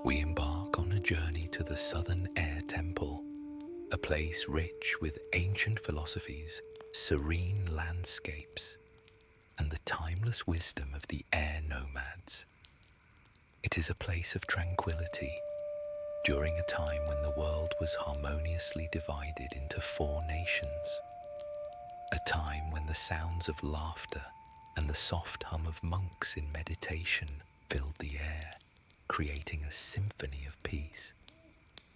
we embark on a journey to the Southern Air Temple, a place rich with ancient philosophies, serene landscapes, and the timeless wisdom of the Air Nomads. It is a place of tranquility during a time when the world was harmoniously divided into four nations, a time when the sounds of laughter and the soft hum of monks in meditation filled the air, creating a symphony of peace.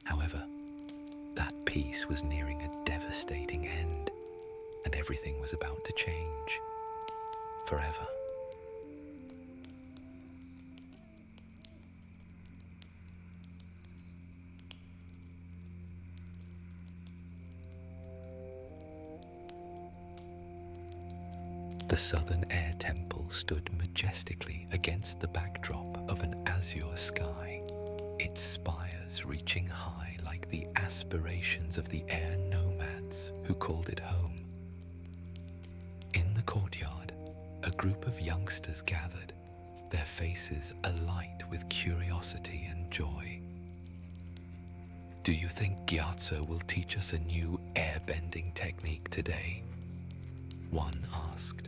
However, that peace was nearing a devastating end, and everything was about to change forever. The Southern Air Temple stood majestically against the backdrop of an azure sky, its spires reaching high like the aspirations of the Air Nomads who called it home. In the courtyard, a group of youngsters gathered, their faces alight with curiosity and joy. "Do you think Gyatso will teach us a new airbending technique today?" one asked,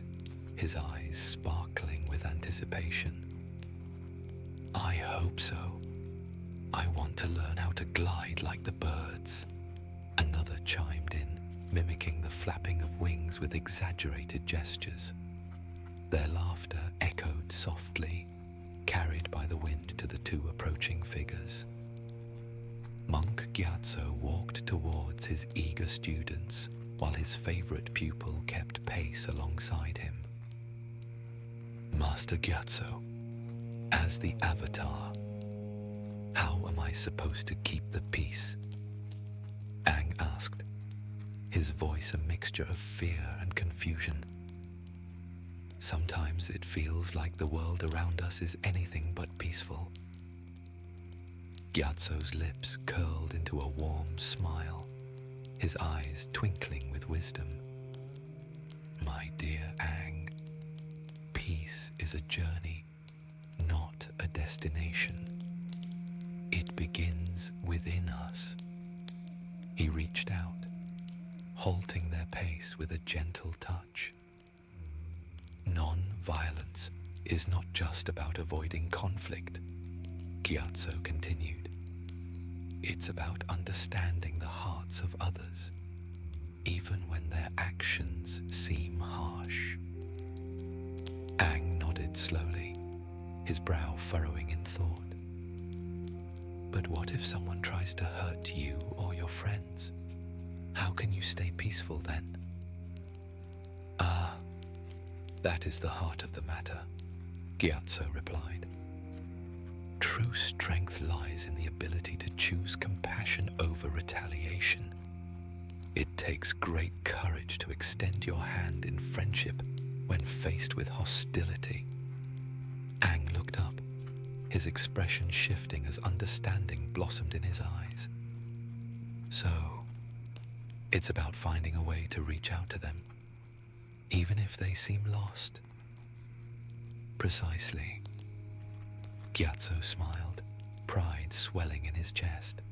his eyes sparkling with anticipation. "I hope so. I want to learn how to glide like the birds," another chimed in, mimicking the flapping of wings with exaggerated gestures. Their laughter echoed softly, carried by the wind to the two approaching figures. Monk Gyatso walked towards his eager students while his favorite pupil kept pace alongside him. "Master Gyatso, as the Avatar, how am I supposed to keep the peace?" Aang asked, his voice a mixture of fear and confusion. "Sometimes it feels like the world around us is anything but peaceful." Gyatso's lips curled into a warm smile, his eyes twinkling with wisdom. "My dear Aang, peace is a journey, not a destination. It begins within us." He reached out, halting their pace with a gentle touch. "Non-violence is not just about avoiding conflict," Gyatso continued. "It's about understanding the hearts of others, even when their actions seem harsh." Aang nodded slowly, his brow furrowing in thought. "But what if someone tries to hurt you or your friends? How can you stay peaceful then?" "Ah, that is the heart of the matter," Gyatso replied. "True strength lies in the ability to choose compassion over retaliation. It takes great courage to extend your hand in friendship when faced with hostility." Aang looked up, his expression shifting as understanding blossomed in his eyes. "So, it's about finding a way to reach out to them, even if they seem lost." "Precisely." Gyatso smiled, pride swelling in his chest.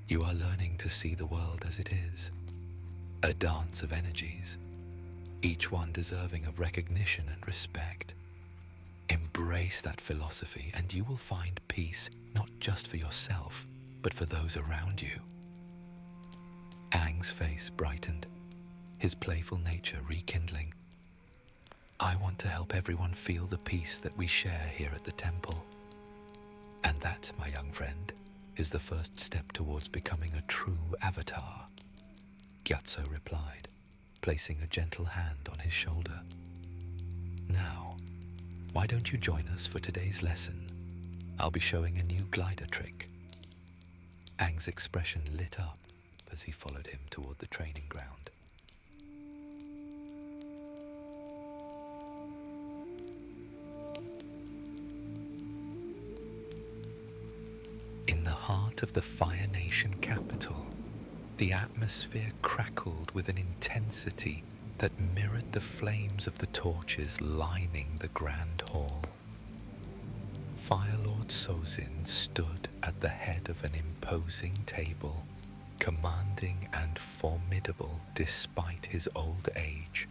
"You are learning to see the world as it is, a dance of energies, each one deserving of recognition and respect. Embrace that philosophy and you will find peace not just for yourself, but for those around you." Aang's face brightened, his playful nature rekindling. "I want to help everyone feel the peace that we share here at the temple. And that, my young friend, is the first step towards becoming a true avatar," Gyatso replied, placing a gentle hand on his shoulder. "Now, why don't you join us for today's lesson? I'll be showing a new glider trick." Aang's expression lit up as he followed him toward the training ground. In the heart of the Fire Nation capital, the atmosphere crackled with an intensity that mirrored the flames of the torches lining the grand hall. Fire Lord Lord Sozin stood at the head of an imposing table, commanding and formidable despite his old age.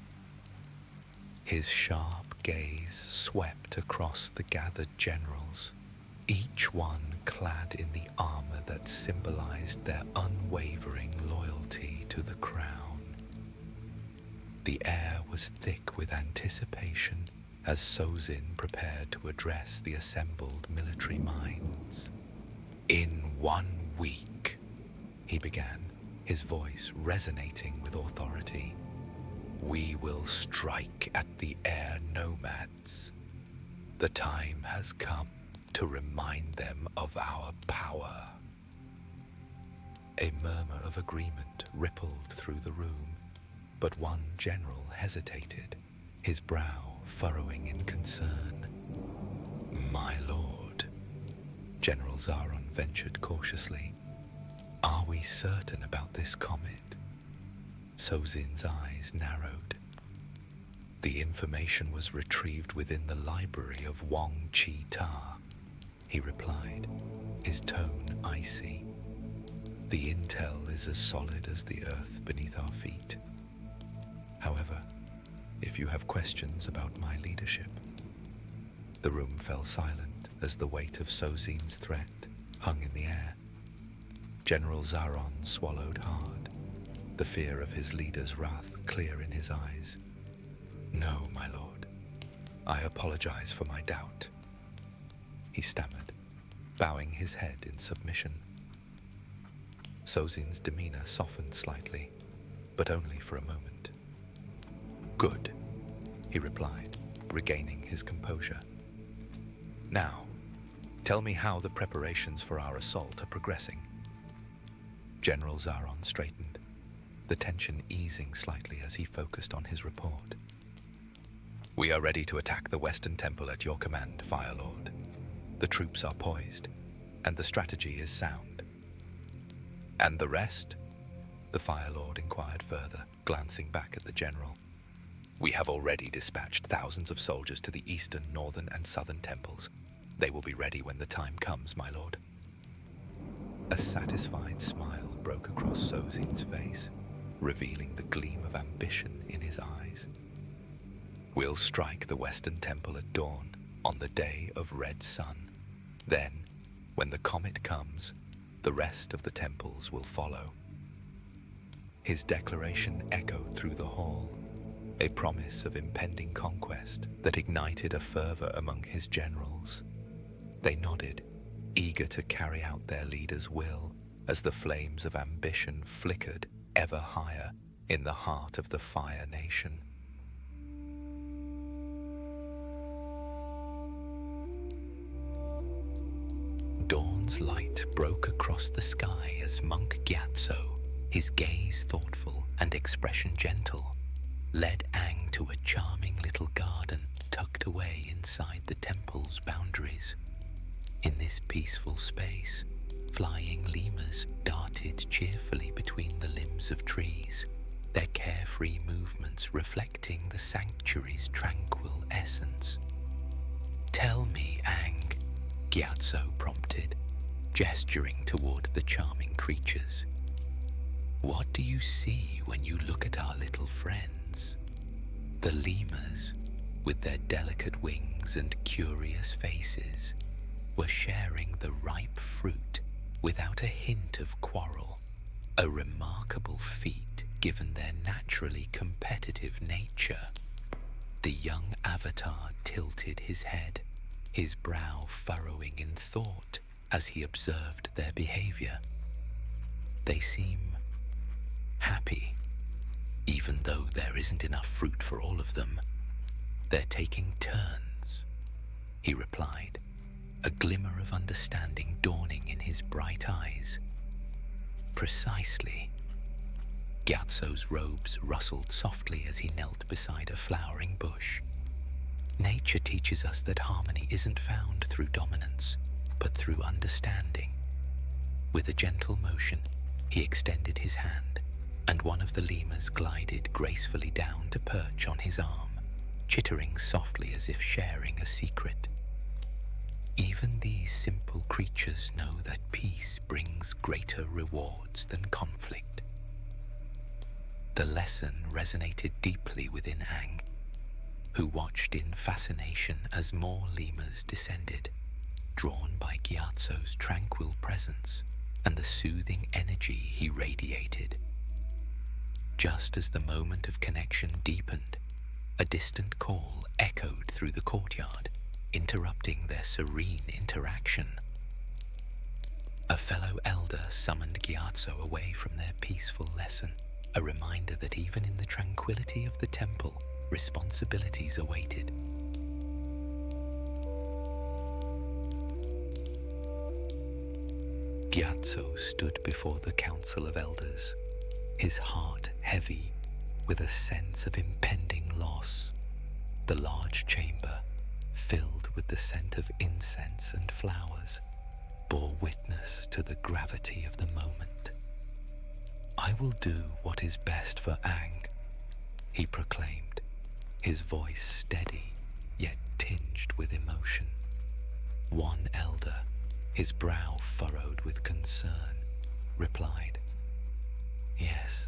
His sharp gaze swept across the gathered generals, each one clad in the armor that symbolized their unwavering loyalty to the crown. The air was thick with anticipation as Sozin prepared to address the assembled military minds. "In 1 week," he began, his voice resonating with authority, "we will strike at the Air Nomads. The time has come to remind them of our power." A murmur of agreement rippled through the room, but one general hesitated, his brow furrowing in concern. "My lord," General Zaron ventured cautiously, "are we certain about this comet?" Sozin's eyes narrowed. "The information was retrieved within the library of Wang Chi Ta," he replied, his tone icy. "The intel is as solid as the earth beneath our feet. However, if you have questions about my leadership..." The room fell silent as the weight of Sozin's threat hung in the air. General Zaron swallowed hard, the fear of his leader's wrath clear in his eyes. "No, my lord. I apologize for my doubt," he stammered, bowing his head in submission. Sozin's demeanor softened slightly, but only for a moment. "Good," he replied, regaining his composure. "Now, tell me how the preparations for our assault are progressing." General Zaron straightened, the tension easing slightly as he focused on his report. "We are ready to attack the Western Temple at your command, Fire Lord. The troops are poised, and the strategy is sound." "And the rest?" the Fire Lord inquired further, glancing back at the general. "We have already dispatched thousands of soldiers to the eastern, northern, and southern temples. They will be ready when the time comes, my lord." A satisfied smile broke across Sozin's face, revealing the gleam of ambition in his eyes. "We'll strike the Western Temple at dawn on the day of Red Sun. Then, when the comet comes, the rest of the temples will follow." His declaration echoed through the hall, a promise of impending conquest that ignited a fervor among his generals. They nodded, eager to carry out their leader's will as the flames of ambition flickered ever higher in the heart of the Fire Nation. Dawn's light broke across the sky as Monk Gyatso, his gaze thoughtful and expression gentle, led Aang to a charming little garden tucked away inside the temple's boundaries. In this peaceful space, flying lemurs darted cheerfully between the limbs of trees, their carefree movements reflecting the sanctuary's tranquil essence. "Tell me, Aang," Gyatso prompted, gesturing toward the charming creatures. "What do you see when you look at our little friends?" The lemurs, with their delicate wings and curious faces, were sharing the ripe fruit without a hint of quarrel, a remarkable feat given their naturally competitive nature. The young avatar tilted his head, his brow furrowing in thought as he observed their behavior. They seem happy, even though there isn't enough fruit for all of them. "They're taking turns," he replied, a glimmer of understanding dawning in his bright eyes. "Precisely." Gyatso's robes rustled softly as he knelt beside a flowering bush. "Nature teaches us that harmony isn't found through dominance, but through understanding." With a gentle motion, he extended his hand, and one of the lemurs glided gracefully down to perch on his arm, chittering softly as if sharing a secret. "Even these these simple creatures know that peace brings greater rewards than conflict. The lesson resonated deeply within Aang, who watched in fascination as more lemurs descended, drawn by Gyatso's tranquil presence and the soothing energy he radiated. Just as the moment of connection deepened, a distant call echoed through the courtyard, interrupting their serene interaction. A fellow elder summoned Gyatso away from their peaceful lesson, a reminder that even in the tranquility of the temple, responsibilities awaited. Gyatso stood before the council of elders, his heart heavy with a sense of impending loss. The large chamber, filled with the scent of incense and flowers, bore witness to the gravity of the moment. "I will do what is best for Aang," he proclaimed, his voice steady yet tinged with emotion. One elder, his brow furrowed with concern, replied, "Yes,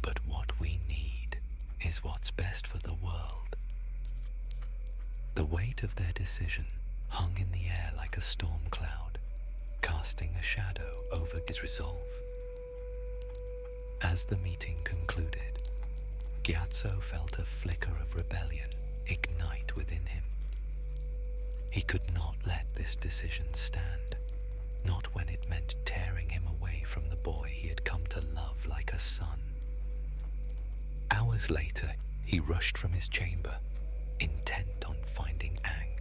but what we need is what's best for the world." The weight of their decision hung in the air like a storm cloud, casting a shadow over his resolve. As the meeting concluded, Gyatso felt a flicker of rebellion ignite within him. He could not let this decision stand, not when it meant tearing him away from the boy he had come to love like a son. Hours later, he rushed from his chamber, intent on finding Aang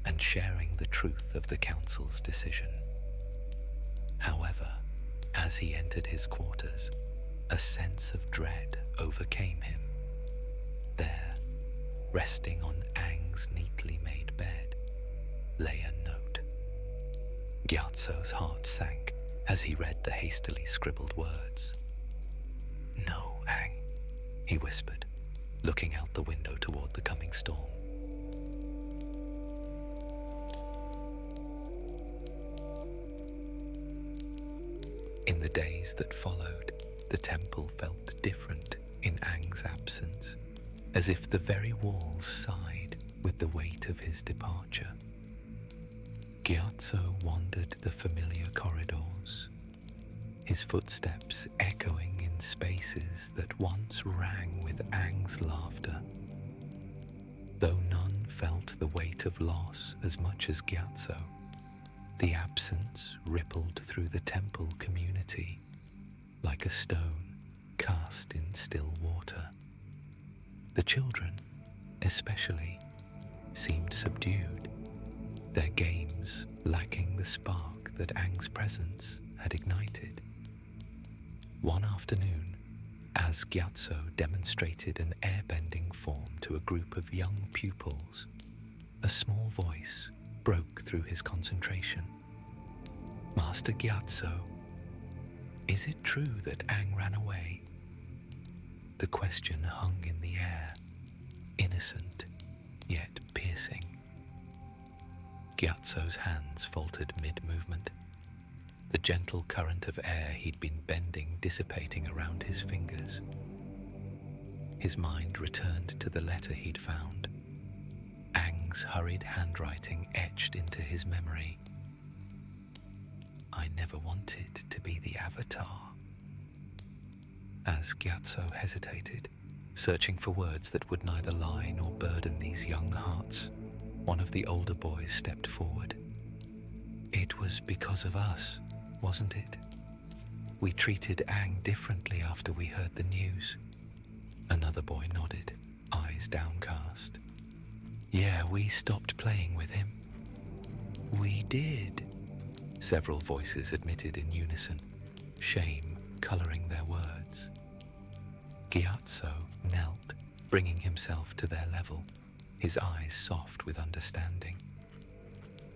and sharing the truth of the council's decision. However, as he entered his quarters, a sense of dread overcame him. There, resting on Aang's neatly made bed, lay a note. Gyatso's heart sank as he read the hastily scribbled words. "No, Aang," he whispered, looking out the window toward the coming storm. In the days that followed, the temple felt different in Aang's absence, as if the very walls sighed with the weight of his departure. Gyatso wandered the familiar corridors, his footsteps echoing in spaces that once rang with Aang's laughter. Though none felt the weight of loss as much as Gyatso, the absence rippled through the temple community like a stone cast in still water. The children, especially, seemed subdued, their games lacking the spark that Aang's presence had ignited. One afternoon, as Gyatso demonstrated an airbending form to a group of young pupils, a small voice broke through his concentration. "Master Gyatso, is it true that Aang ran away?" The question hung in the air, innocent yet piercing. Gyatso's hands faltered mid-movement, the gentle current of air he'd been bending dissipating around his fingers. His mind returned to the letter he'd found, Aang's hurried handwriting etched into his memory. "I never wanted to be the Avatar." As Gyatso hesitated, searching for words that would neither lie nor burden these young hearts, one of the older boys stepped forward. "It was because of us, wasn't it? We treated Aang differently after we heard the news." Another boy nodded, eyes downcast. "Yeah, we stopped playing with him." "We did," several voices admitted in unison, shame coloring their words. Gyatso knelt, bringing himself to their level, his eyes soft with understanding.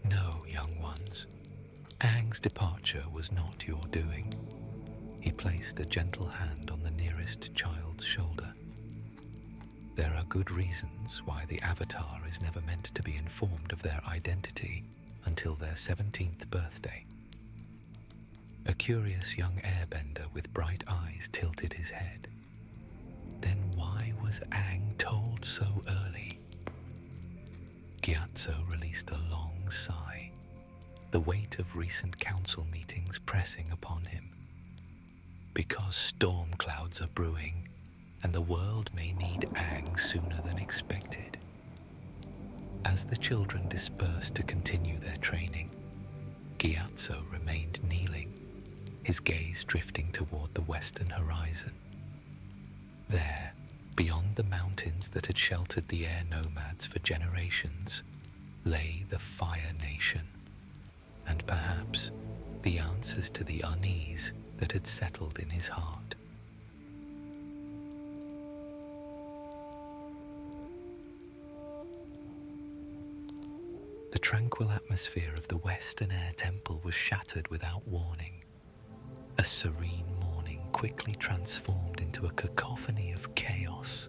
"No, young ones, Aang's departure was not your doing." He placed a gentle hand on the nearest child's shoulder. "There are good reasons why the Avatar is never meant to be informed of their identity until until their 17th birthday. A curious young airbender with bright eyes tilted his head. Then why was Aang told so early? Gyatso released a long sigh, the weight of recent council meetings pressing upon him. Because storm clouds are brewing, and the world may need Aang sooner than expected. As the children dispersed to continue their training, Gyatso remained kneeling, his gaze drifting toward the western horizon. There, beyond the mountains that had sheltered the Air Nomads for generations, lay the Fire Nation, and perhaps the answers to the unease that had settled in his heart. The tranquil atmosphere of the Western Air Temple was shattered without warning. A serene morning quickly transformed into a cacophony of chaos.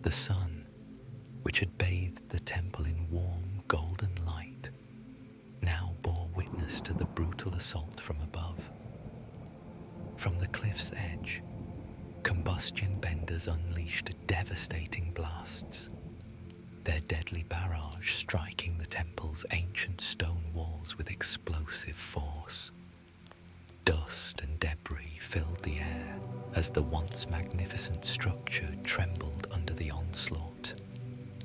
The sun, which had bathed the temple in warm golden light, now bore witness to the brutal assault from above. From the cliff's edge, combustion benders unleashed devastating blasts, their deadly barrage striking the temple's ancient stone walls with explosive force. Dust and debris filled the air as the once magnificent structure trembled under the onslaught,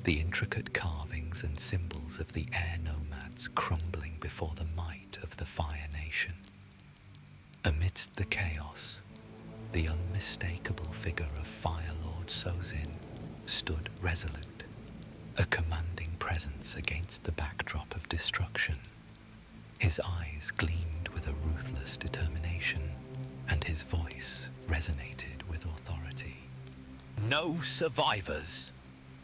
the intricate carvings and symbols of the Air Nomads crumbling before the might of the Fire Nation. Amidst the chaos, the unmistakable figure of Fire Lord Sozin stood resolute, a commanding presence against the backdrop of destruction. His eyes gleamed with a ruthless determination, and his voice resonated with authority. "No survivors!"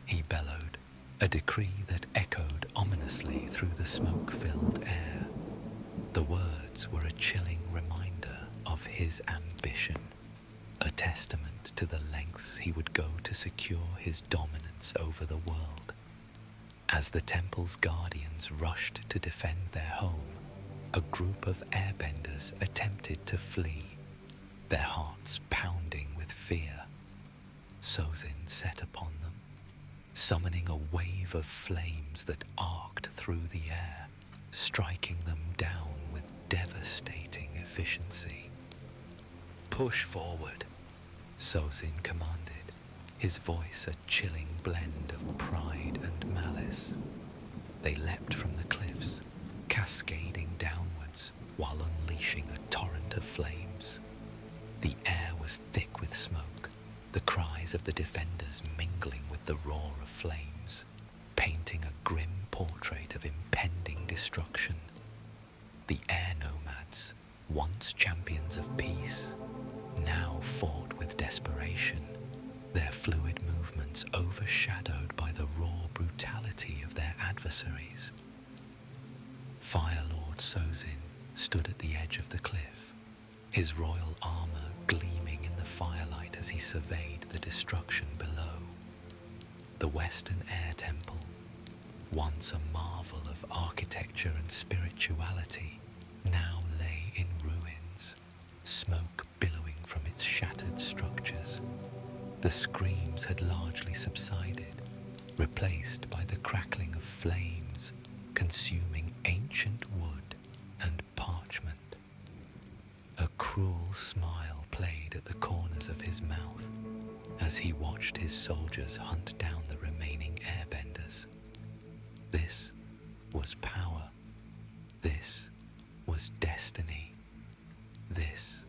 he bellowed, a decree that echoed ominously through the smoke-filled air. The words were a chilling reminder of his ambition, a testament to the lengths he would go to secure his dominance over the world. As the temple's guardians rushed to defend their home, a group of airbenders attempted to flee, their hearts pounding with fear. Sozin set upon them, summoning a wave of flames that arced through the air, striking them down with devastating efficiency. "Push forward," Sozin commanded, his voice a chilling blend of pride and malice. They leapt from the cliffs, cascading downwards while unleashing a torrent of flames. The air was thick with smoke, the cries of the defenders mingling with the roar of flames, painting a grim portrait of impending destruction. The Air Nomads, once champions of peace, now fought with desperation, their fluid movements overshadowed by the raw brutality of their adversaries. Fire Lord Sozin stood at the edge of the cliff, his royal armor gleaming in the firelight as he surveyed the destruction below. The Western Air Temple, once a marvel of architecture and spirituality, now lay in ruins, smoke billowing from its shattered structures. The screams had largely subsided, replaced by the crackling of flames, consuming ancient wood and parchment. A cruel smile played at the corners of his mouth as he watched his soldiers hunt down the remaining airbenders. This was power. This was destiny. This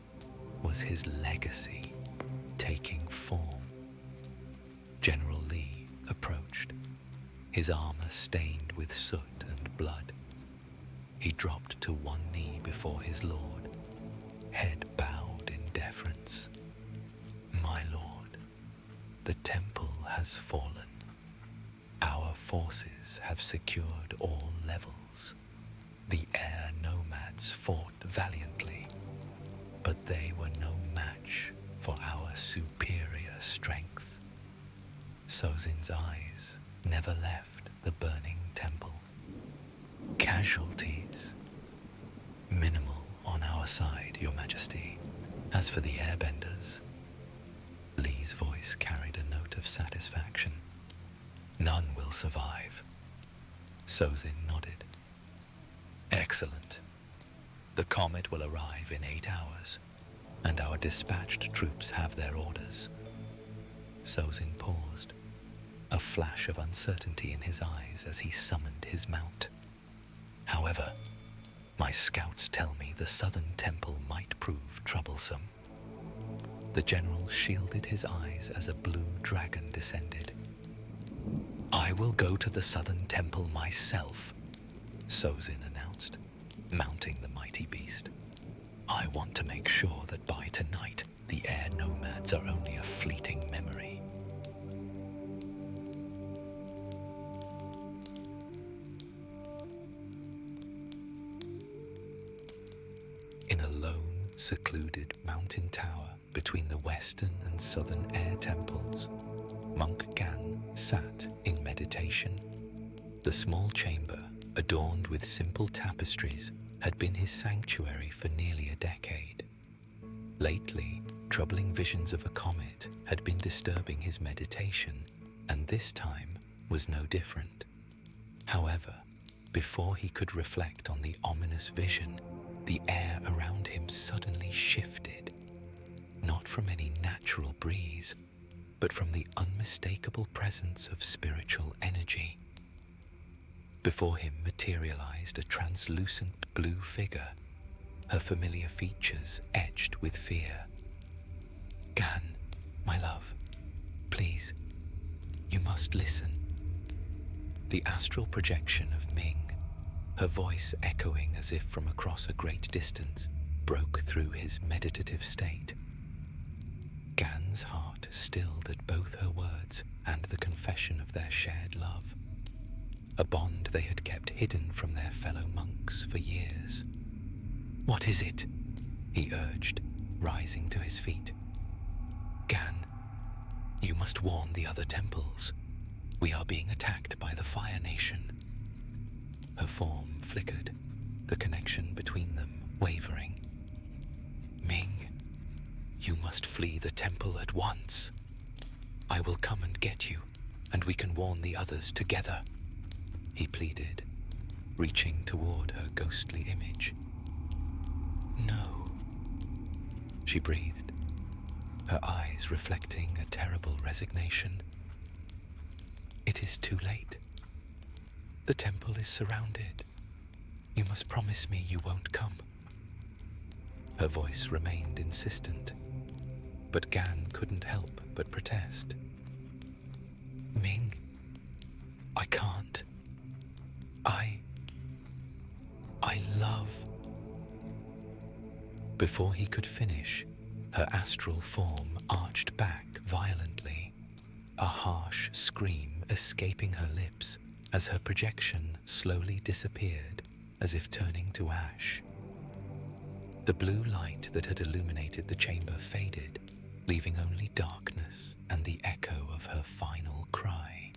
was his legacy taking form. General Lee approached, his armor stained with soot and blood. He dropped to one knee before his lord, head bowed in deference. "My lord, the temple has fallen. Our forces have secured all levels. The Air Nomads fought valiantly, but they were no match for our superior strength." Sozin's eyes never left the burning temple. "Can Casualties? Minimal on our side, Your Majesty. As for the airbenders, Lee's voice carried a note of satisfaction. None will survive. Sozin nodded. Excellent. The comet will arrive in 8 hours, and our dispatched troops have their orders. Sozin paused, a flash of uncertainty in his eyes as he summoned his mount. However, my scouts tell me the southern temple might prove troublesome. The general shielded his eyes as a blue dragon descended. I will go to the southern temple myself, Sozin announced, mounting the mighty beast. I want to make sure that by tonight, the Air Nomads are only a fleeting memory. In a lone, secluded mountain tower between the western and southern air temples, Monk Gan sat in meditation. The small chamber, adorned with simple tapestries, had been his sanctuary for nearly a decade. Lately, troubling visions of a comet had been disturbing his meditation, and this time was no different. However, before he could reflect on the ominous vision, the air around him suddenly shifted, not from any natural breeze, but from the unmistakable presence of spiritual energy. Before him materialized a translucent blue figure, her familiar features etched with fear. Gan, my love, please, you must listen. The astral projection of Ming, her voice echoing as if from across a great distance, broke through his meditative state. Gan's heart stilled at both her words and the confession of their shared love, a bond they had kept hidden from their fellow monks for years. What is it? He urged, rising to his feet. Gan, you must warn the other temples. We are being attacked by the Fire Nation. Her form flickered, the connection between them wavering. Ming, you must flee the temple at once. I will come and get you, and we can warn the others together, he pleaded, reaching toward her ghostly image. No, she breathed, her eyes reflecting a terrible resignation. It is too late. The temple is surrounded. You must promise me you won't come. Her voice remained insistent, but Gan couldn't help but protest. Ming, I can't. I love. Before he could finish, her astral form arched back violently, a harsh scream escaping her lips as her projection slowly disappeared, as if turning to ash. The blue light that had illuminated the chamber faded, leaving only darkness and the echo of her final cry.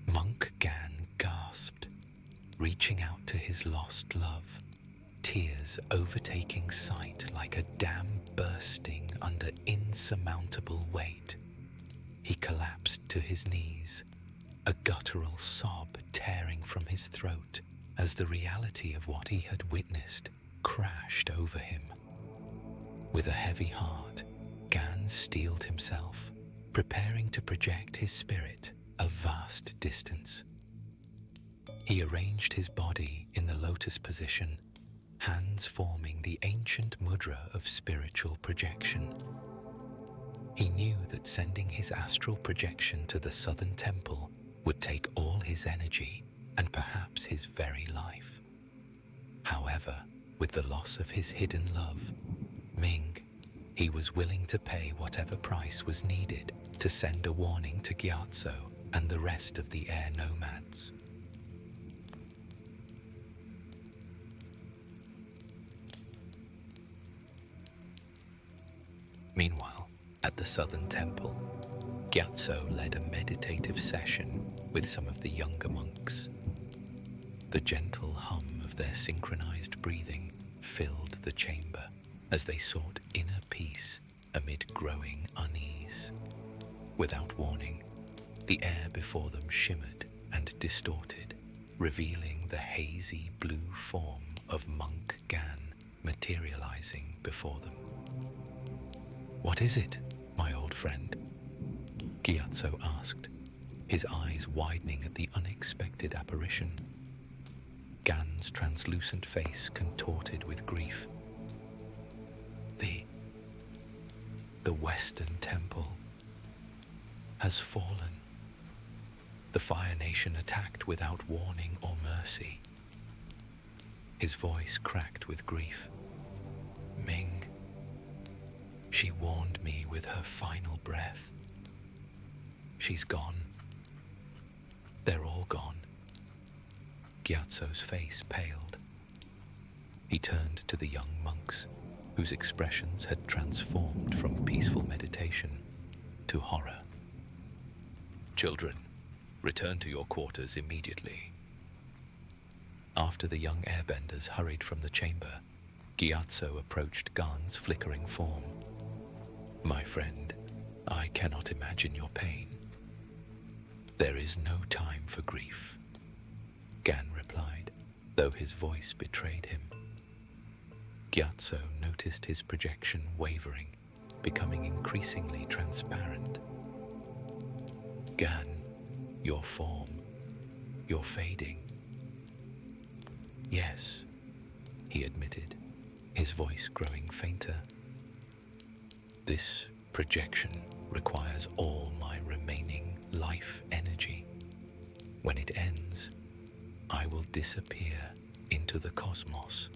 Monk Gan gasped, reaching out to his lost love, tears overtaking sight like a dam bursting under insurmountable weight. He collapsed to his knees, a guttural sob tearing from his throat as the reality of what he had witnessed crashed over him. With a heavy heart, Gan steeled himself, preparing to project his spirit a vast distance. He arranged his body in the lotus position, hands forming the ancient mudra of spiritual projection. He knew that sending his astral projection to the southern temple would take all his energy and perhaps his very life. However, with the loss of his hidden love, Ming, he was willing to pay whatever price was needed to send a warning to Gyatso and the rest of the Air Nomads. Meanwhile, at the southern temple, Gyatso led a meditative session with some of the younger monks. The gentle hum of their synchronized breathing filled the chamber as they sought inner peace amid growing unease. Without warning, the air before them shimmered and distorted, revealing the hazy blue form of Monk Gan materializing before them. "What is it, my old friend?" Gyatso asked, his eyes widening at the unexpected apparition. Gan's translucent face contorted with grief. The Western Temple has fallen. The Fire Nation attacked without warning or mercy. His voice cracked with grief. Ming, she warned me with her final breath. She's gone. They're all gone. Gyatso's face paled. He turned to the young monks, whose expressions had transformed from peaceful meditation to horror. "Children, return to your quarters immediately." After the young airbenders hurried from the chamber, Gyatso approached Gan's flickering form. "My friend, I cannot imagine your pain." "There is no time for grief," Gan replied, though his voice betrayed him. Gyatso noticed his projection wavering, becoming increasingly transparent. "Gan, your form, you're fading." "Yes," he admitted, his voice growing fainter. "This projection requires all my remaining life energy. When it ends, I will disappear into the cosmos."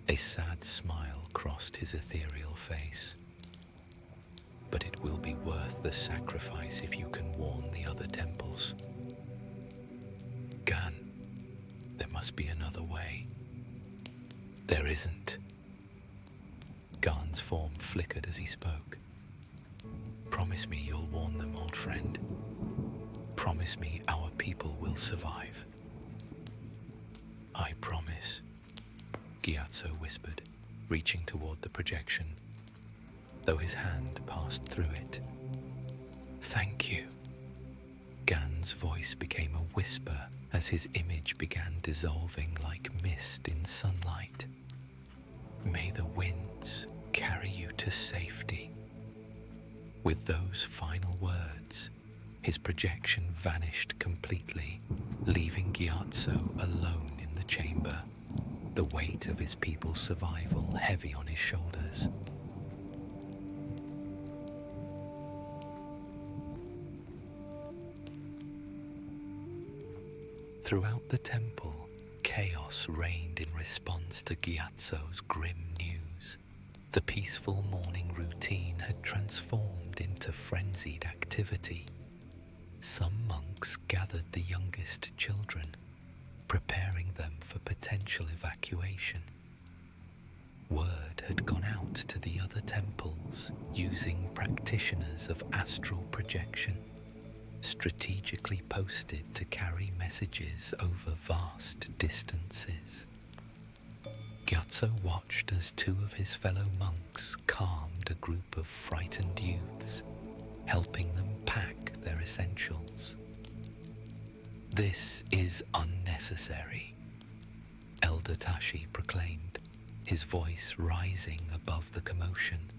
A sad smile crossed his ethereal face. "But it will be worth the sacrifice if you can warn the other temples." "Gan, there must be another way." "There isn't." Gan's form flickered as he spoke. "Promise me you'll warn them, old friend. Promise me our people will survive." "I promise," Gyatso whispered, reaching toward the projection, though his hand passed through it. "Thank you." Gan's voice became a whisper as his image began dissolving like mist in sunlight. "May the winds carry you to safety." With those final words, his projection vanished completely, leaving Gyatso alone in the chamber, the weight of his people's survival heavy on his shoulders. Throughout the temple, chaos reigned in response to Gyatso's grim news. The peaceful morning routine had transformed into frenzied activity. Some monks gathered the youngest children, preparing them for potential evacuation. Word had gone out to the other temples using practitioners of astral projection, strategically posted to carry messages over vast distances. Gyatso watched as two of his fellow monks calmed a group of frightened youths, helping them pack their essentials. "This is unnecessary," Elder Tashi proclaimed, his voice rising above the commotion.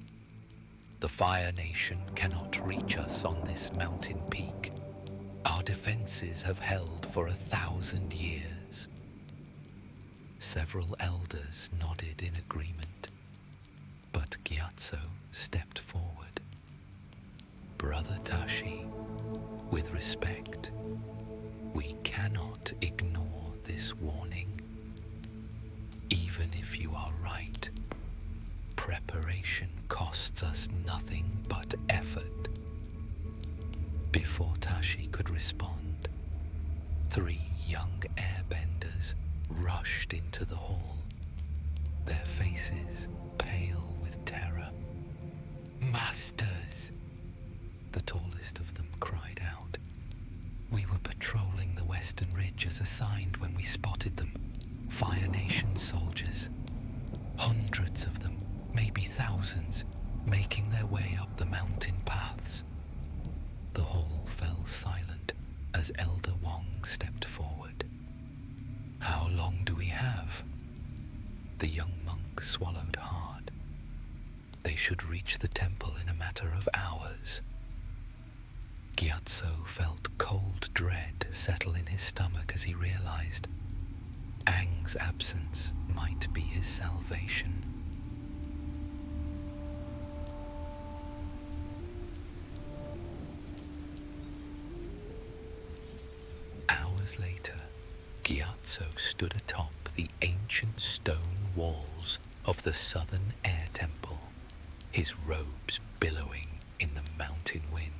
"The Fire Nation cannot reach us on this mountain peak. Our defenses have held for 1,000 years." Several elders nodded in agreement, but Gyatso stepped forward. "Brother Tashi, with respect, we cannot ignore this warning. Even if you are right, preparation costs us nothing but effort." Before Tashi could respond, 3 young airbenders rushed into the hall, their faces pale with terror. "Masters!" the tallest of them cried out. "We were patrolling the western ridge soldiers assigned when we spotted them. Fire Nation soldiers. Hundreds of them, maybe thousands, making their way up the mountain paths. The hall fell silent as Elder Wong stepped forward. "How long do we have?" The young monk swallowed hard. They should reach the temple in a matter of hours. Gyatso felt cold dread settle in his stomach as he realized Aang's absence might be his salvation. Hours later, Gyatso stood atop the ancient stone walls of the southern air temple, his robes billowing in the mountain wind.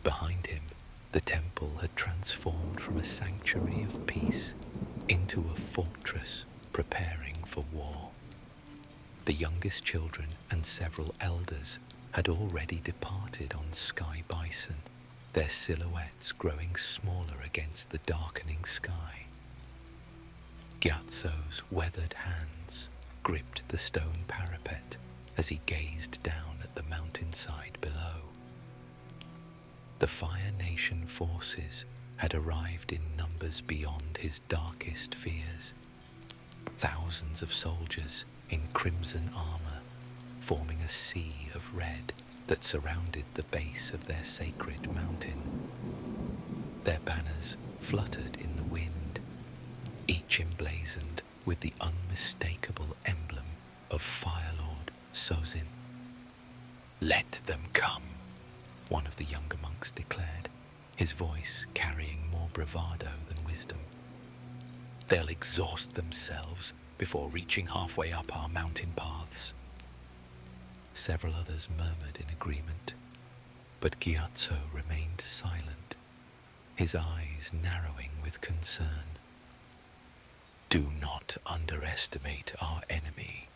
Behind him, the temple had transformed from a sanctuary of peace into a fortress preparing for war. The youngest children and several elders had already departed on Sky Bison, their silhouettes growing smaller against the darkening sky. Gyatso's weathered hands gripped the stone parapet as he gazed down at the mountainside below. The Fire Nation forces had arrived in numbers beyond his darkest fears. Thousands of soldiers in crimson armor, forming a sea of red that surrounded the base of their sacred mountain. Their banners fluttered in the wind, each emblazoned with the unmistakable emblem of Firelord Sozin. "Let them come," one of the younger monks declared, his voice carrying more bravado than wisdom. "They'll exhaust themselves before reaching halfway up our mountain paths." Several others murmured in agreement, but Gyatso remained silent, his eyes narrowing with concern. "Do not underestimate our enemy,"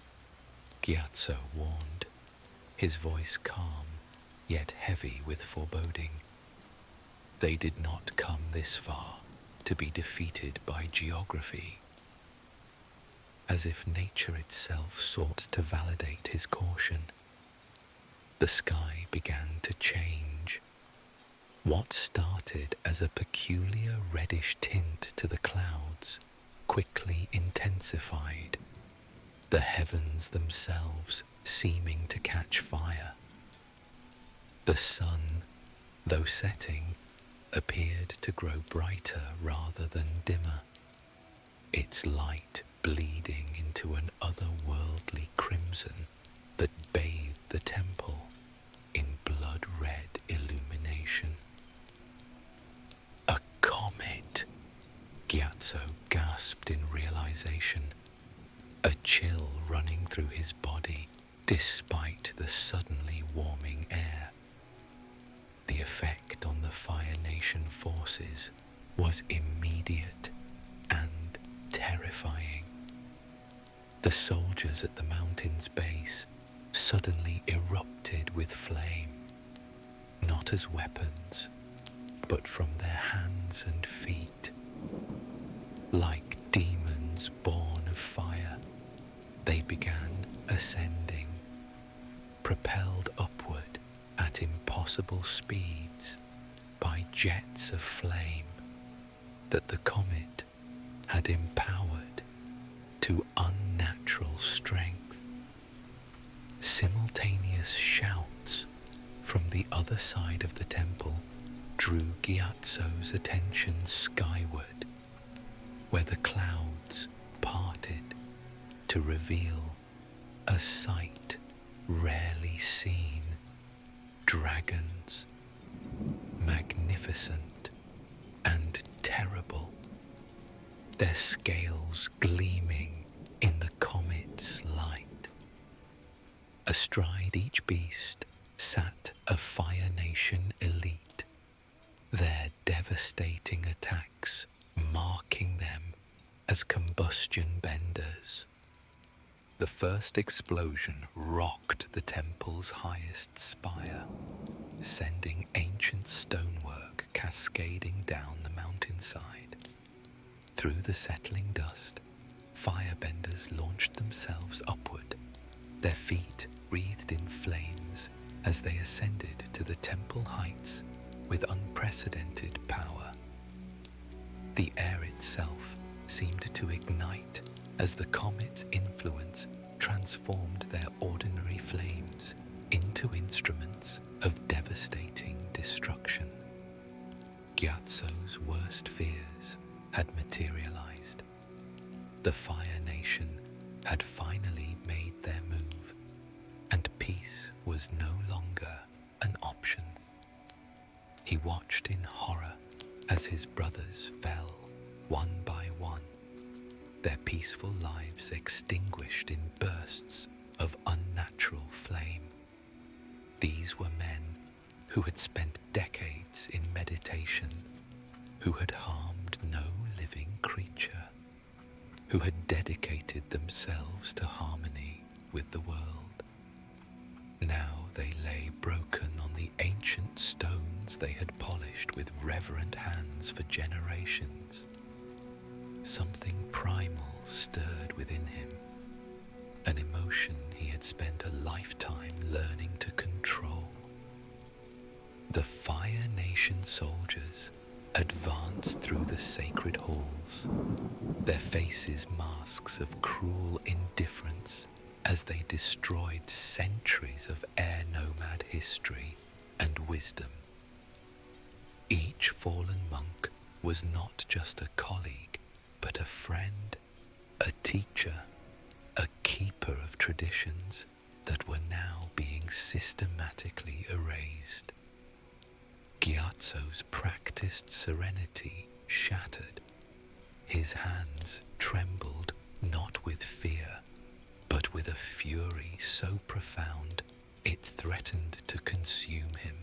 Gyatso warned, his voice calm yet heavy with foreboding. They did not come this far to be defeated by geography. As if nature itself sought to validate his caution, the sky began to change. What started as a peculiar reddish tint to the clouds quickly intensified, the heavens themselves seeming to catch fire. The sun, though setting, appeared to grow brighter rather than dimmer, its light bleeding into an otherworldly crimson that bathed the temple in blood-red illumination. "A comet!" Gyatso gasped in realization, a chill running through his body despite the suddenly warming air. The effect on the Fire Nation forces was immediate and terrifying. The soldiers at the mountain's base suddenly erupted with flame, not as weapons, but from their hands and feet. Like demons born of fire, they began ascending, propelled upward at impossible speeds by jets of flame that the comet had empowered to unnatural strength. Simultaneous shouts from the other side of the temple drew Gyatso's attention skyward, where the clouds parted to reveal a sight rarely seen. Dragons, magnificent and terrible, their scales gleaming in the comet's light. Astride each beast sat a Fire Nation elite, their devastating attacks marking them as combustion benders. The first explosion rocked the temple's highest spire, sending ancient stonework cascading down the mountain inside. Through the settling dust, firebenders launched themselves upward, their feet wreathed in flames as they ascended to the temple heights with unprecedented power. The air itself seemed to ignite as the comet's influence transformed their ordinary flames into instruments of devastating destruction. Gyatso's worst fears had materialized. The Fire Nation had finally made their move, and peace was no longer an option. He watched in horror as his brothers fell one by one, their peaceful lives extinguished in bursts of unnatural flame. These were men who had spent decades in meditation, who had harmed no living creature, who had dedicated themselves to harmony with the world. Now they lay broken on the ancient stones they had polished with reverent hands for generations. Something primal stirred within him, an emotion he had spent a lifetime learning to control. The Fire Nation soldiers advanced through the sacred halls, their faces masks of cruel indifference as they destroyed centuries of Air Nomad history and wisdom. Each fallen monk was not just a colleague, but a friend, a teacher, a keeper of traditions that were now being systematically erased. Gyatso's practiced serenity shattered. His hands trembled not with fear, but with a fury so profound it threatened to consume him.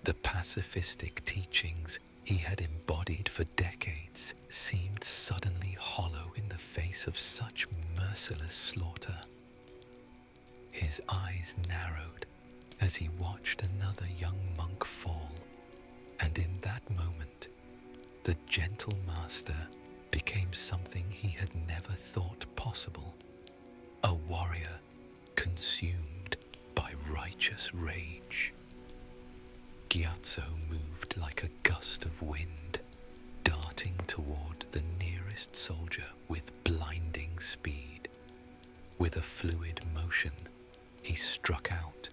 The pacifistic teachings he had embodied for decades seemed suddenly hollow in the face of such merciless slaughter. His eyes narrowed as he watched another young monk fall, and in that moment, the gentle master became something he had never thought possible, a warrior consumed by righteous rage. Gyatso moved like a gust of wind, darting toward the nearest soldier with blinding speed. With a fluid motion, he struck out,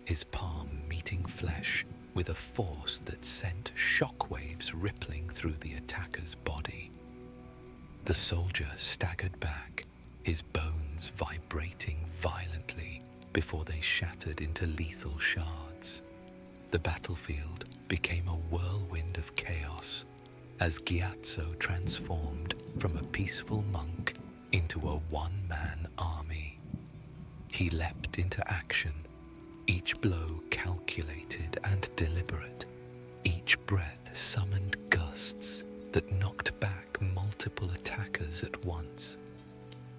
his palm meeting flesh with a force that sent shockwaves rippling through the attacker's body. The soldier staggered back, his bones vibrating violently before they shattered into lethal shards. The battlefield became a whirlwind of chaos as Gyatso transformed from a peaceful monk into a one-man army. He leapt into action, each blow calculated and deliberate. Each breath summoned gusts that knocked back multiple attackers at once.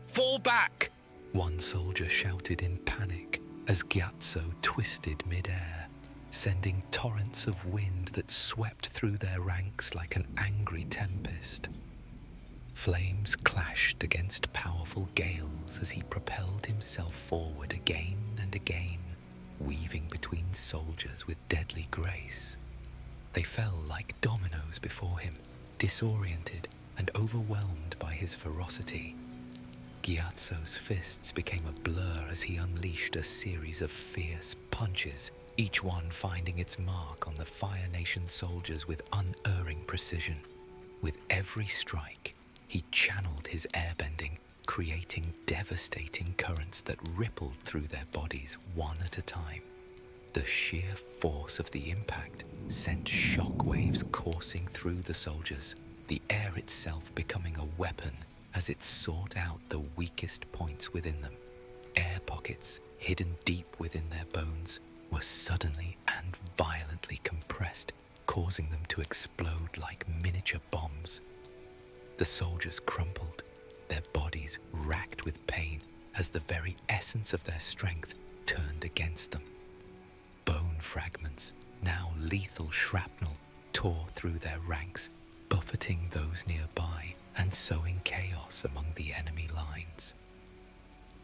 "Fall back!" one soldier shouted in panic as Gyatso twisted mid-air, sending torrents of wind that swept through their ranks like an angry tempest. Flames clashed against powerful gales as he propelled himself forward again and again, weaving between soldiers with deadly grace. They fell like dominoes before him, disoriented and overwhelmed by his ferocity. Gyatso's fists became a blur as he unleashed a series of fierce punches, each one finding its mark on the Fire Nation soldiers with unerring precision. With every strike, he channeled his airbending, creating devastating currents that rippled through their bodies one at a time. The sheer force of the impact sent shockwaves coursing through the soldiers, the air itself becoming a weapon as it sought out the weakest points within them. Air pockets hidden deep within their bones were suddenly and violently compressed, causing them to explode like miniature bombs. The soldiers crumpled, their bodies racked with pain as the very essence of their strength turned against them. Bone fragments, now lethal shrapnel, tore through their ranks, buffeting those nearby and sowing chaos among the enemy lines.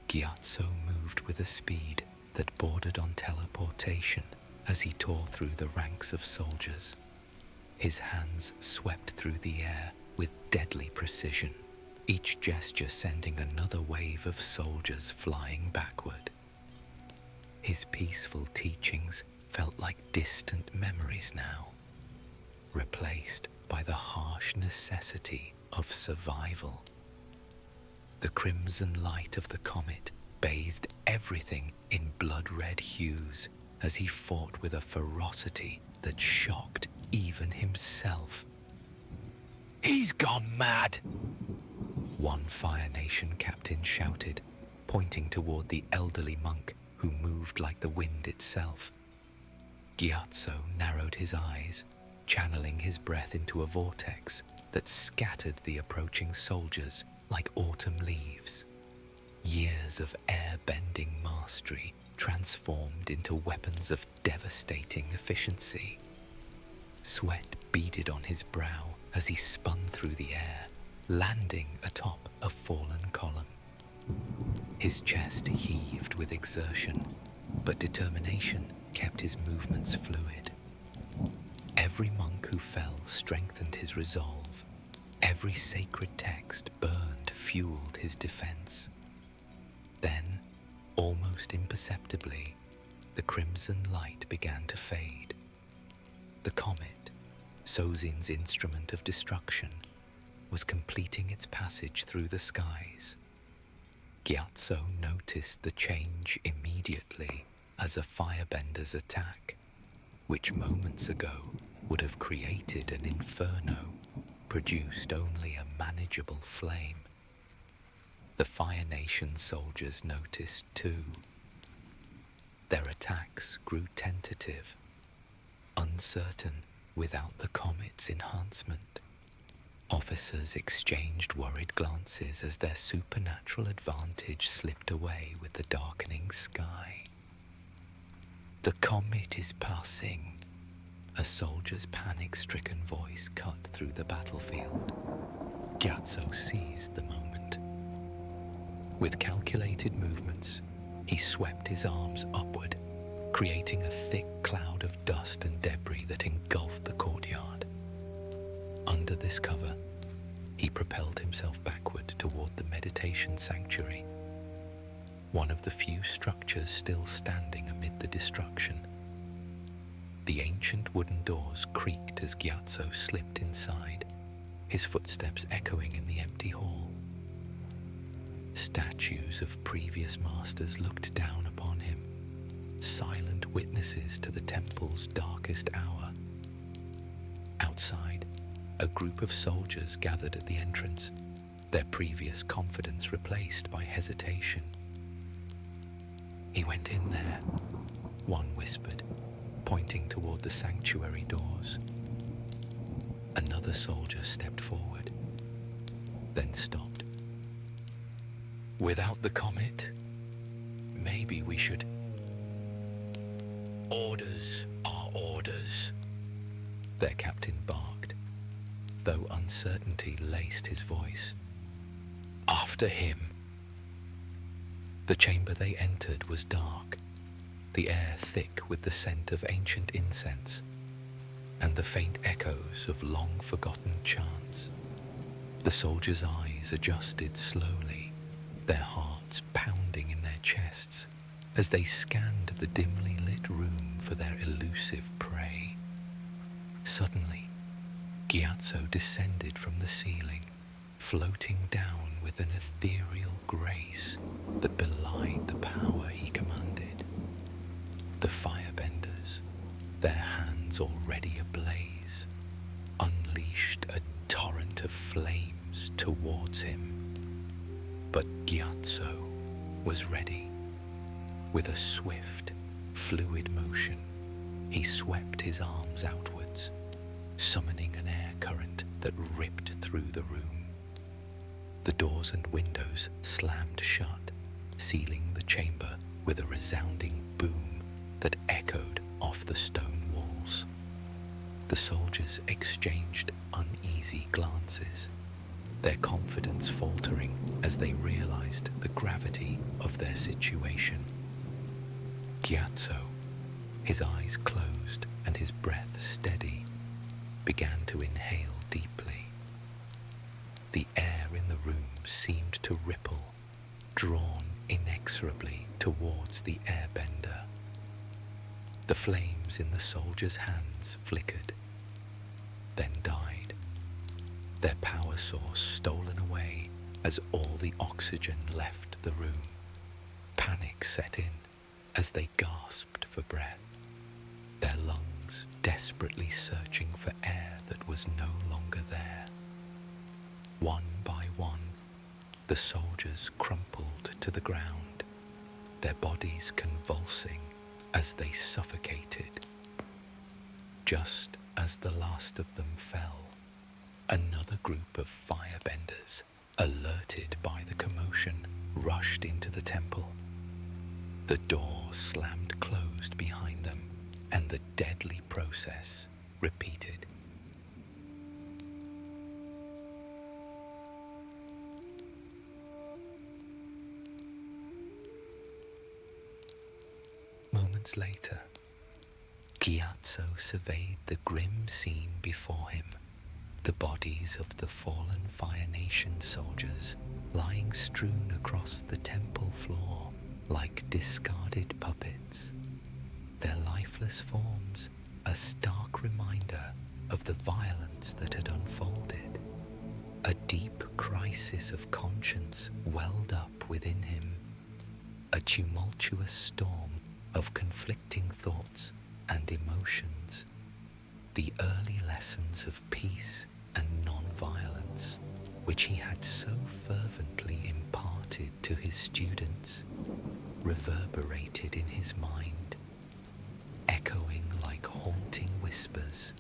Gyatso moved with a speed that bordered on teleportation as he tore through the ranks of soldiers. His hands swept through the air with deadly precision, each gesture sending another wave of soldiers flying backward. His peaceful teachings felt like distant memories now, replaced by the harsh necessity of survival. The crimson light of the comet bathed everything in blood-red hues as he fought with a ferocity that shocked even himself. "He's gone mad!" one Fire Nation captain shouted, pointing toward the elderly monk who moved like the wind itself. Gyatso narrowed his eyes, channeling his breath into a vortex that scattered the approaching soldiers like autumn leaves. Years of air-bending mastery transformed into weapons of devastating efficiency. Sweat beaded on his brow as he spun through the air, landing atop a fallen column. His chest heaved with exertion, but determination kept his movements fluid. Every monk who fell strengthened his resolve. Every sacred text burned, fueled his defense. Then, almost imperceptibly, the crimson light began to fade. The comet, Sozin's instrument of destruction, was completing its passage through the skies. Gyatso noticed the change immediately as a firebender's attack, which moments ago would have created an inferno, produced only a manageable flame. The Fire Nation soldiers noticed too. Their attacks grew tentative, uncertain without the comet's enhancement. Officers exchanged worried glances as their supernatural advantage slipped away with the darkening sky. "The comet is passing," a soldier's panic-stricken voice cut through the battlefield. Gyatso seized the moment. With calculated movements, he swept his arms upward, creating a thick cloud of dust and debris that engulfed the courtyard. Under this cover, he propelled himself backward toward the meditation sanctuary, one of the few structures still standing amid the destruction. The ancient wooden doors creaked as Gyatso slipped inside, his footsteps echoing in the empty hall. Statues of previous masters looked down upon him, silent witnesses to the temple's darkest hour. Outside, a group of soldiers gathered at the entrance, their previous confidence replaced by hesitation. "He went in there," one whispered, pointing toward the sanctuary doors. Another soldier stepped forward, then stopped. "Without the comet, maybe we should..." "Orders are orders," their captain barked, though uncertainty laced his voice. "After him." The chamber they entered was dark, the air thick with the scent of ancient incense and the faint echoes of long-forgotten chants. The soldiers' eyes adjusted slowly, their hearts pounding in their chests as they scanned the dimly lit room for their elusive prey. Suddenly, Gyatso descended from the ceiling, floating down with an ethereal grace that belied the power he commanded. The firebenders, their hands already ablaze, unleashed a torrent of flames towards him. But Gyatso was ready. With a swift, fluid motion, he swept his arms outwards, summoning an air current that ripped through the room. The doors and windows slammed shut, sealing the chamber with a resounding boom that echoed off the stone walls. The soldiers exchanged uneasy glances, their confidence faltering as they realized the gravity of their situation. Gyatso, his eyes closed and his breath steady, began to inhale deeply. The air in the room seemed to ripple, drawn inexorably towards the airbender. The flames in the soldier's hands flickered, then died, their power source stolen away as all the oxygen left the room. Panic set in as they gasped for breath, their lungs desperately searching for air that was no longer there. One by one, the soldiers crumpled to the ground, their bodies convulsing as they suffocated. Just as the last of them fell, another group of firebenders, alerted by the commotion, rushed into the temple. The door slammed closed behind them, and the deadly process repeated. Moments later, Gyatso surveyed the grim scene before him, the bodies of the fallen Fire Nation soldiers lying strewn across the temple floor like discarded puppets, their lifeless forms a stark reminder of the violence that had unfolded. A deep crisis of conscience welled up within him, a tumultuous storm of conflicting thoughts and emotions, the early lessons of peace and non-violence, which he had so fervently imparted to his students, reverberated in his mind, echoing like haunting whispers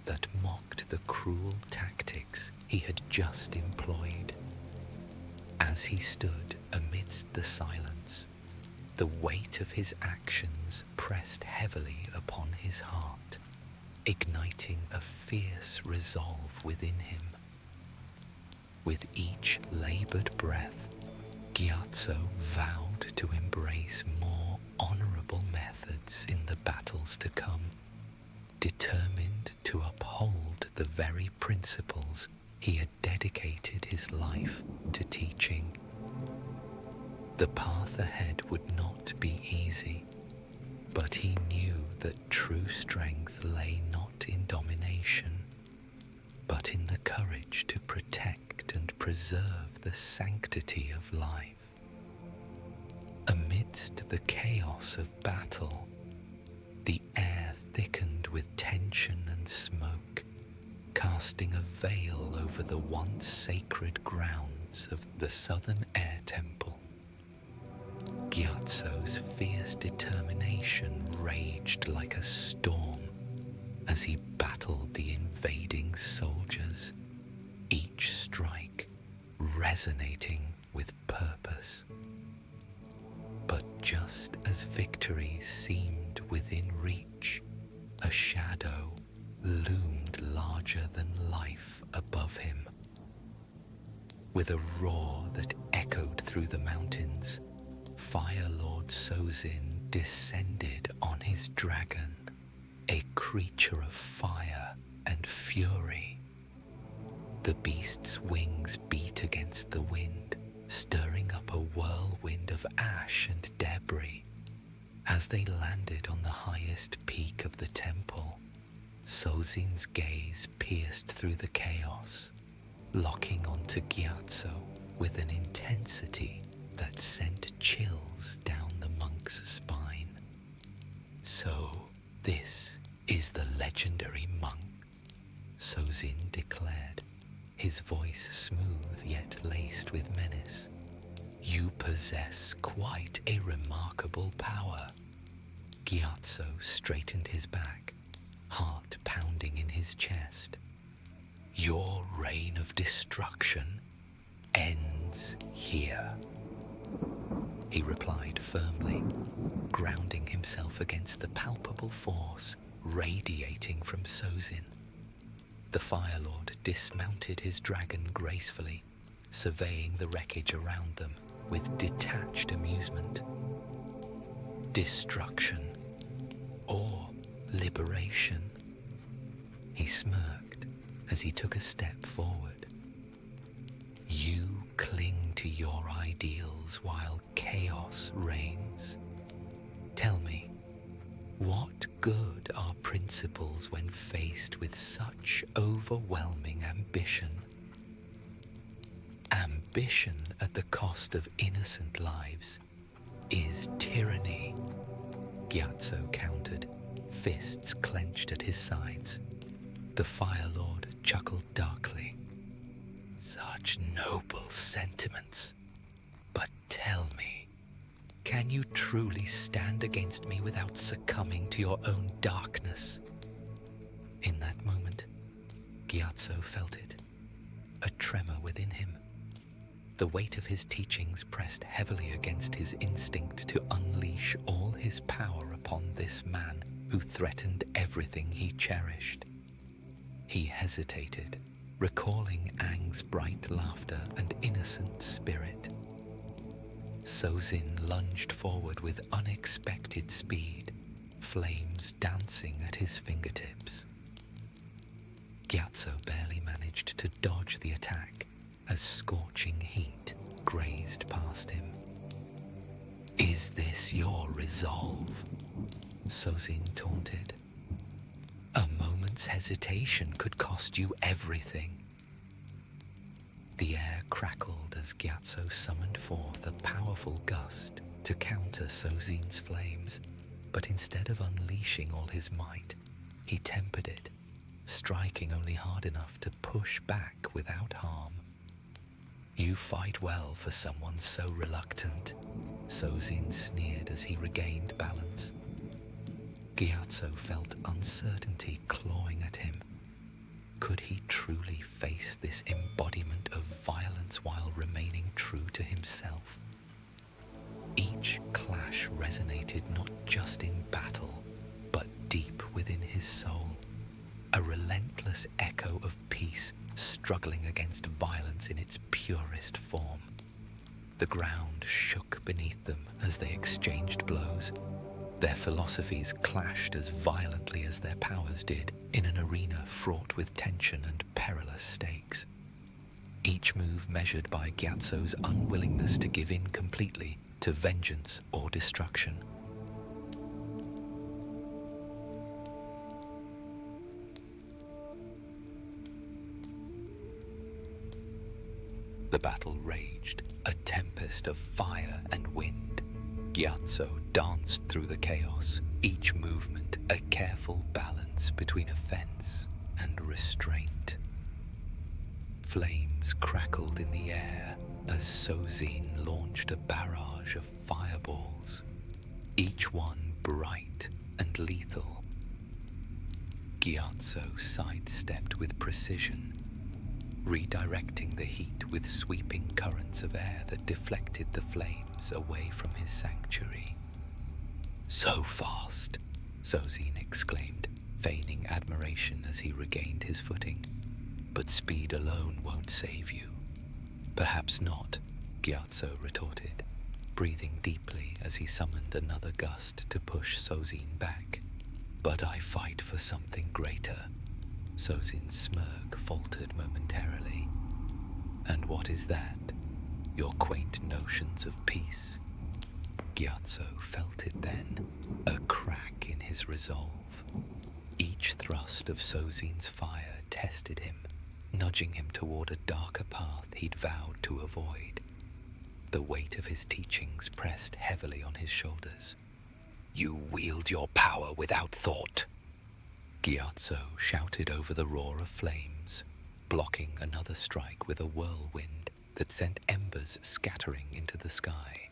that mocked the cruel tactics he had just employed. As he stood amidst the silence, the weight of his actions pressed heavily upon his heart, igniting a fierce resolve within him. With each labored breath, Gyatso vowed to embrace more honorable methods in the battles to come, determined to uphold the very principles he had dedicated his life to teaching. The path ahead would not be easy, but he knew that true strength lay not in domination, but in the courage to protect and preserve the sanctity of life. Amidst the chaos of battle, the air thickened with tension and smoke, casting a veil over the once sacred grounds of the Southern Air Temple. Gyatso's fierce determination raged like a storm as he battled the invading soldiers, each strike resonating with purpose. But just as victory seemed within reach, a shadow loomed larger than life above him. With a roar that echoed through the mountains, Fire Lord Sozin descended on his dragon, a creature of fire and fury. The beast's wings beat against the wind, stirring up a whirlwind of ash and debris. As they landed on the highest peak of the temple, Sozin's gaze pierced through the chaos, locking onto Gyatso with an intensity that sent chills down the monk's spine. So, this is the legendary monk, Sozin declared, his voice smooth yet laced with menace. You possess quite a remarkable power. Gyatso straightened his back, heart pounding in his chest. Your reign of destruction ends here, he replied firmly, grounding himself against the palpable force radiating from Sozin. The Fire Lord dismounted his dragon gracefully, surveying the wreckage around them with detached amusement. Destruction or liberation? He smirked as he took a step forward. You cling to your ideals while chaos reigns. Tell me, what good are principles when faced with such overwhelming ambition? Ambition at the cost of innocent lives is tyranny, Gyatso countered, fists clenched at his sides. The Fire Lord chuckled darkly. Such noble sentiments. But tell me, can you truly stand against me without succumbing to your own darkness? In that moment, Gyatso felt it, a tremor within him. The weight of his teachings pressed heavily against his instinct to unleash all his power upon this man who threatened everything he cherished. He hesitated, recalling Aang's bright laughter and innocent spirit. Sozin lunged forward with unexpected speed, flames dancing at his fingertips. Gyatso barely managed to dodge the attack as scorching heat grazed past him. Is this your resolve? Sozin taunted. A moment's hesitation could cost you everything. The air crackled as Gyatso summoned forth a powerful gust to counter Sozin's flames, but instead of unleashing all his might, he tempered it, striking only hard enough to push back without harm. You fight well for someone so reluctant, Sozin sneered as he regained balance. Gyatso felt uncertainty clawing at him. Could he truly face this embodiment of violence while remaining true to himself? Each clash resonated not just in battle, but deep within his soul, a relentless echo of peace struggling against violence in its purest form. The ground shook beneath them as they exchanged blows. Their philosophies clashed as violently as their powers did in an arena fraught with tension and perilous stakes. Each move measured by Gyatso's unwillingness to give in completely to vengeance or destruction. The battle raged, a tempest of fire and wind. Gyatso danced through the chaos, each movement a careful balance between offense and restraint. Flames crackled in the air as Sozin launched a barrage of fireballs, each one bright and lethal. Gyatso sidestepped with precision, redirecting the heat with sweeping currents of air that deflected the flames away from his sanctuary. So fast, Sozin exclaimed, feigning admiration as he regained his footing. But speed alone won't save you. Perhaps not, Gyatso retorted, breathing deeply as he summoned another gust to push Sozin back. But I fight for something greater. Sozin's smirk faltered momentarily. And what is that? Your quaint notions of peace? Gyatso felt it then, a crack in his resolve. Each thrust of Sozin's fire tested him, nudging him toward a darker path he'd vowed to avoid. The weight of his teachings pressed heavily on his shoulders. You wield your power without thought, Gyatso shouted over the roar of flames, blocking another strike with a whirlwind that sent embers scattering into the sky.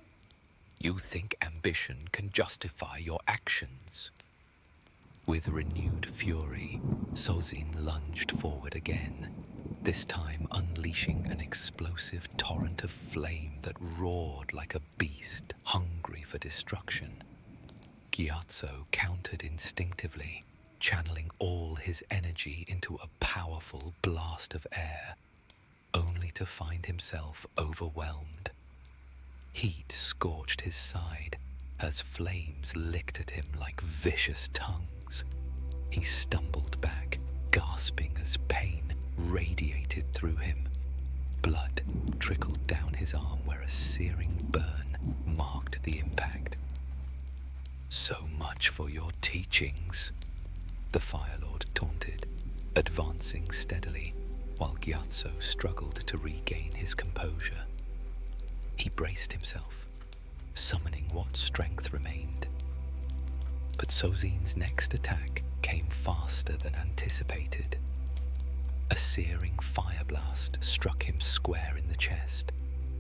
You think ambition can justify your actions? With renewed fury, Sozin lunged forward again, this time unleashing an explosive torrent of flame that roared like a beast hungry for destruction. Gyatso countered instinctively, channeling all his energy into a powerful blast of air, only to find himself overwhelmed. Heat scorched his side as flames licked at him like vicious tongues. He stumbled back, gasping as pain radiated through him. Blood trickled down his arm where a searing burn marked the impact. "So much for your teachings," the Fire Lord taunted, advancing steadily while Gyatso struggled to regain his composure. He braced himself, summoning what strength remained. But Sozin's next attack came faster than anticipated. A searing fire blast struck him square in the chest,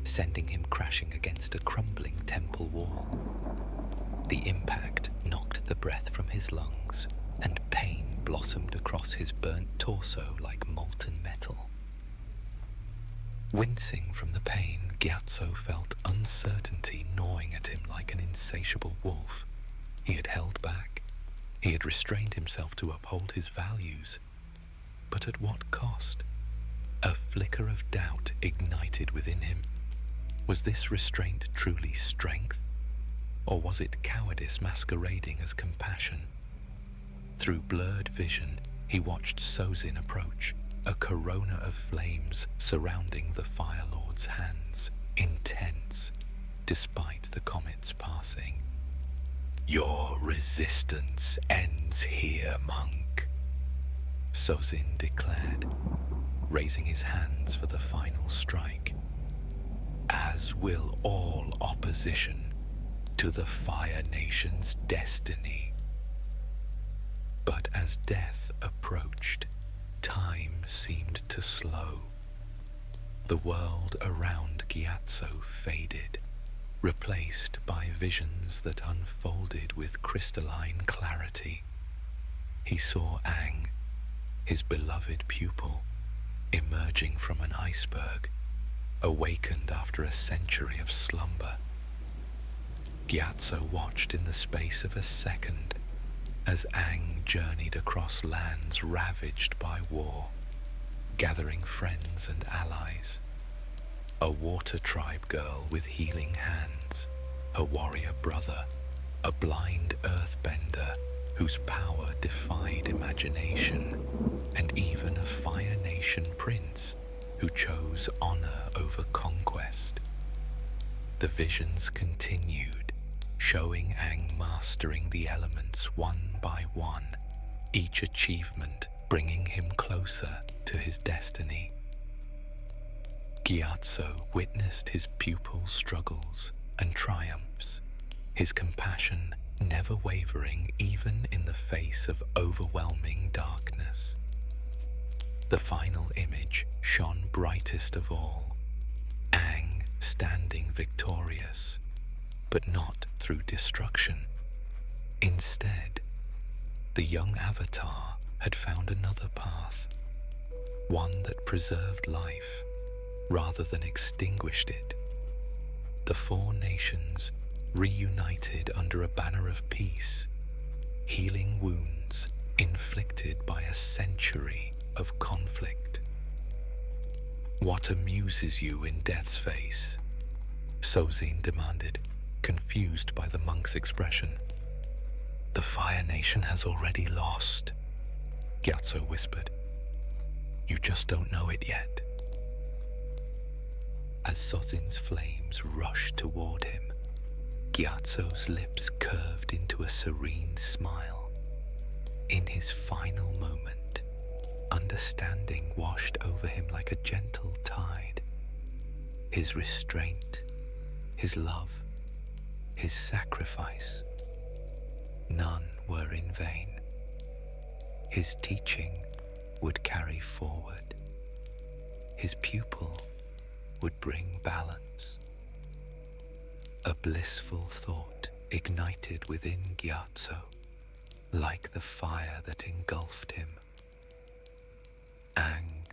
sending him crashing against a crumbling temple wall. The impact knocked the breath from his lungs, and pain blossomed across his burnt torso like molten metal. Wincing from the pain, Gyatso felt uncertainty gnawing at him like an insatiable wolf. He had held back. He had restrained himself to uphold his values. But at what cost? A flicker of doubt ignited within him. Was this restraint truly strength? Or was it cowardice masquerading as compassion? Through blurred vision, he watched Sozin approach, a corona of flames surrounding the Fire Lord's hands, intense, despite the comet's passing. "Your resistance ends here, monk," Sozin declared, raising his hands for the final strike. "As will all opposition to the Fire Nation's destiny." But as death approached, time seemed to slow. The world around Gyatso faded, replaced by visions that unfolded with crystalline clarity. He saw Aang, his beloved pupil, emerging from an iceberg, awakened after a century of slumber. Gyatso watched in the space of a second as Aang journeyed across lands ravaged by war, gathering friends and allies. A water tribe girl with healing hands, a warrior brother, a blind earthbender whose power defied imagination, and even a Fire Nation prince who chose honor over conquest. The visions continued, showing Aang mastering the elements one by one, each achievement bringing him closer to his destiny. Gyatso witnessed his pupil's struggles and triumphs, his compassion never wavering even in the face of overwhelming darkness. The final image shone brightest of all, Aang standing victorious, but not through destruction. Instead, the young avatar had found another path, one that preserved life rather than extinguished it. The four nations reunited under a banner of peace, healing wounds inflicted by a century of conflict. "What amuses you in Death's face?" Sozin demanded, confused by the monk's expression. "The Fire Nation has already lost," Gyatso whispered. "You just don't know it yet." As Sozin's flames rushed toward him, Gyatso's lips curved into a serene smile. In his final moment, understanding washed over him like a gentle tide. His restraint, his love, his sacrifice, none were in vain. His teaching would carry forward. His pupil would bring balance. A blissful thought ignited within Gyatso, like the fire that engulfed him. Aang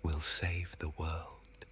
will save the world.